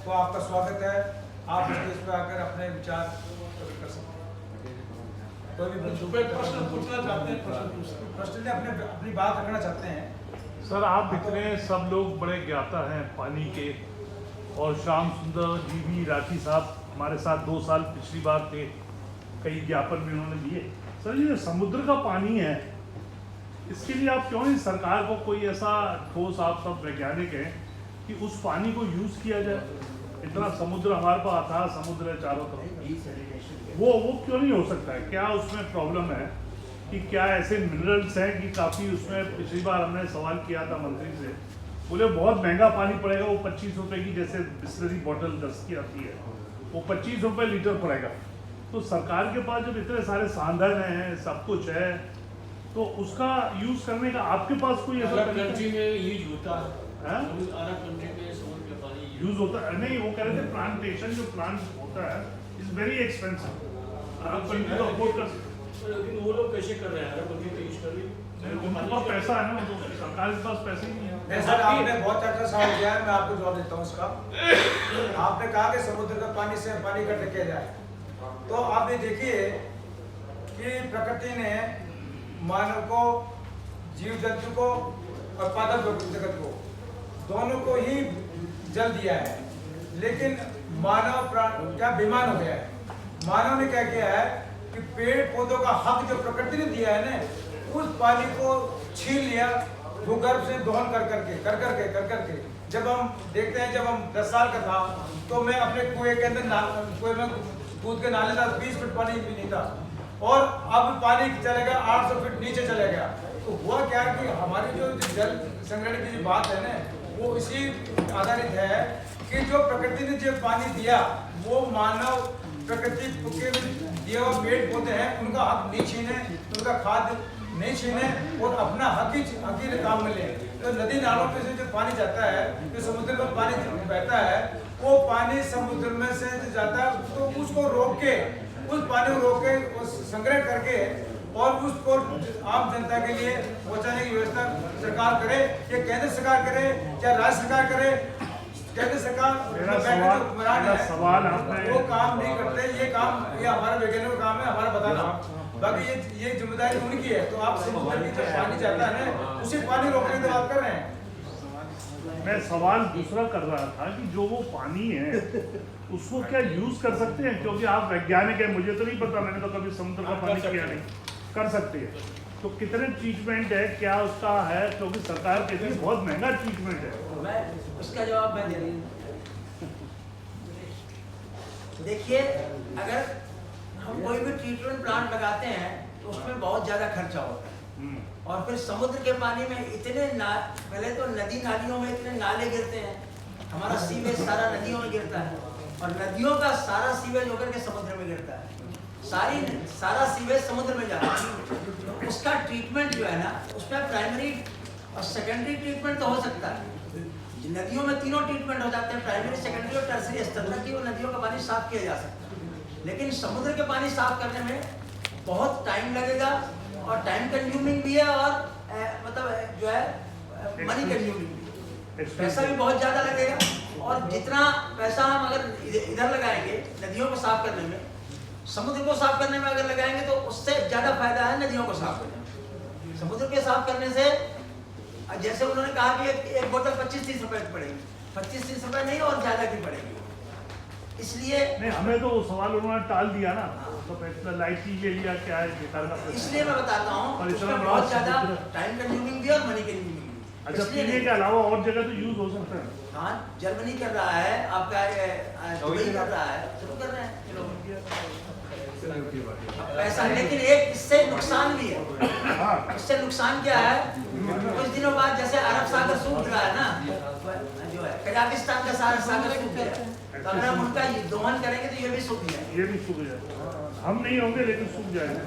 तो आपका स्वागत है। आप स्टेज पर आकर अपने विचार कर सकते हैं। कोई भी प्रश्न पूछना चाहते हैं, प्रश्न अपनी बात रखना चाहते हैं। सर, आप दिख रहे हैं, सब लोग बड़े ज्ञाता हैं पानी के, और श्याम सुंदर जी भी, राठी साहब हमारे साथ 2 साल पिछली बार थे, कई ज्ञापन भी उन्होंने दिए। सर, ये समुद्र का पानी है, इसके लिए आप क्यों नहीं सरकार को कोई ऐसा ठोस, आप सब वैज्ञानिक हैं, कि उस पानी को यूज़ किया जाए? इतना समुद्र हमारे पास आता है, समुद्र है चारों तरफ, वो क्यों नहीं हो सकता है? क्या उसमें प्रॉब्लम है कि क्या ऐसे मिनरल्स हैं कि काफ़ी उसमें? पिछली बार हमने सवाल किया था मंत्री से, बोले बहुत महंगा पानी पड़ेगा, वो 25 रुपये की जैसे बिस्लरी बॉटल 10 की आती है, वो 25 रुपये लीटर पड़ेगा। तो सरकार के पास जब इतने सारे साधन हैं, सब कुछ है, तो उसका यूज़ करने का आपके पास कोई ऐसा कंट्री में यूज होता है, अरब कंट्री में समुद्र का पानी यूज होता है? नहीं, वो कह रहे थे प्लांटेशन जो प्लांट होता है is very expensive, Arab country तो अफोर्ड कर सकते, लेकिन वो लोग कैसे कर रहे हैं? अरब कंट्री तो यूज कर रही है, उनके पास पैसा है ना, तो सरकार के पास पैसे ही नहीं है। नहीं सर, आपने बहुत अच्छा सवाल किया है, मैं आपको जवाब देता हूँ इसका। आपने कहा कि समुद्र का पानी से पानी इकट्ठा किया जाए, तो आप ये देखिए कि प्रकृति ने मानव को, जीव जंतु को और पादप जगत को, दोनों को ही जल दिया है, लेकिन मानव प्राण क्या बेईमान हो गया है। मानव ने क्या किया है कि पेड़ पौधों का हक जो प्रकृति ने दिया है ना, उस पानी को छीन लिया भूगर्भ से दोहन कर करके। जब हम देखते हैं, जब हम 10 साल का था तो मैं अपने कुएं के अंदर कुएं में कूद के नहा लेता, 20 फीट पानी भी नहीं था, और अब पानी चला गया 800 फीट नीचे चला गया। तो हुआ क्या कि हमारी जो जल संग्रहण की जो बात है ना, वो इसी आधारित है कि जो प्रकृति ने जो पानी दिया, वो मानव प्रकृति के दिए हुए पेड़ पौधे हैं, उनका हक नहीं छीने, उनका खाद्य नहीं छीने, और अपना हक ही काम में ले। तो नदी नालों पे से जो पानी जाता है, जो समुद्र में पानी बहता है, वो पानी समुद्र में से जाता है, तो उसको रोक के, उस पानी को रोक के संग्रह करके और उसको आम जनता के लिए पहुंचाने की व्यवस्था सरकार करे, या केंद्र सरकार करे, या राज्य सरकार करे। केंद्र सरकार सवाल आपने वो काम नहीं करते, ये हमारा वैज्ञानिक का काम है, हमारा बताना। बाकी ये जिम्मेदारी उनकी है। तो आप समुद्र की जो पानी जाता है ना, उसी पानी रोकने की बात कर रहे हैं। मैं सवाल दूसरा कर रहा था कि जो वो पानी है उसको क्या यूज कर सकते हैं? क्योंकि आप वैज्ञानिक हैं, मुझे तो नहीं पता, मैंने तो कभी समुद्र का पानी किया नहीं। कर सकते हैं तो कितने ट्रीटमेंट है, क्या उसका है? क्योंकि सरकार कहती है बहुत महंगा ट्रीटमेंट है। मैं उसका जवाब मैं दे रही हूँ। देखिए, अगर हम कोई भी ट्रीटमेंट प्लांट लगाते हैं तो उसमें बहुत ज़्यादा खर्चा होता है, और फिर समुद्र के पानी में इतने पहले तो नदी नालियों में इतने नाले गिरते हैं, हमारा सीवेज सारा नदियों में गिरता है, और नदियों का सारा सीवेज होकर के समुद्र में गिरता है, सारा सीवेज समुद्र में जाता है। उसका ट्रीटमेंट जो है ना, उसमें प्राइमरी और सेकेंडरी ट्रीटमेंट तो हो सकता है। नदियों में तीनों ट्रीटमेंट हो जाते हैं, प्राइमरी, सेकेंडरी और टर्सरी स्तर तक की वो नदियों का पानी साफ किया जा सकता है। लेकिन समुद्र के पानी साफ करने में बहुत टाइम लगेगा, और टाइम कंज्यूमिंग भी है, और मतलब जो है मनी कंज्यूमिंग भी, पैसा भी बहुत ज़्यादा लगेगा। और जितना पैसा हम अगर इधर लगाएंगे नदियों को साफ करने में, समुद्र को साफ करने में अगर लगाएंगे, तो उससे ज़्यादा फायदा है नदियों को साफ करने में। समुद्र के साफ करने से, जैसे उन्होंने कहा कि एक बोतल 25-30 रुपए की पड़ेगी, 25-30 रुपए नहीं और ज़्यादा की पड़ेगी। इसलिए नहीं, हमें तो वो सवाल उन्होंने टाल दिया ना, तो लाइटी ले लिया, क्या है? इसलिए मैं बताता हूँ, उसमें बहुत ज़्यादा टाइम कंज्यूमिंग भी और मनी कंज्यूमिंग भी। अच्छा, पीने के अलावा और जगह तो यूज हो सकता है। हाँ, जर्मनी कर रहा है, आपका दुबई कर रहा है, सब कर रहे हैं पैसा। लेकिन एक इससे नुकसान भी है। इससे नुकसान क्या है? कुछ दिनों बाद जैसे अरब सागर सूख रहा है ना, जो है कजाकिस्तान का सारा सागर सूख गया, तो अगर हम उनका दोहन करेंगे तो ये भी सूख जाए। ये भी सूख जाए, हम नहीं होंगे लेकिन सूख जाएगा।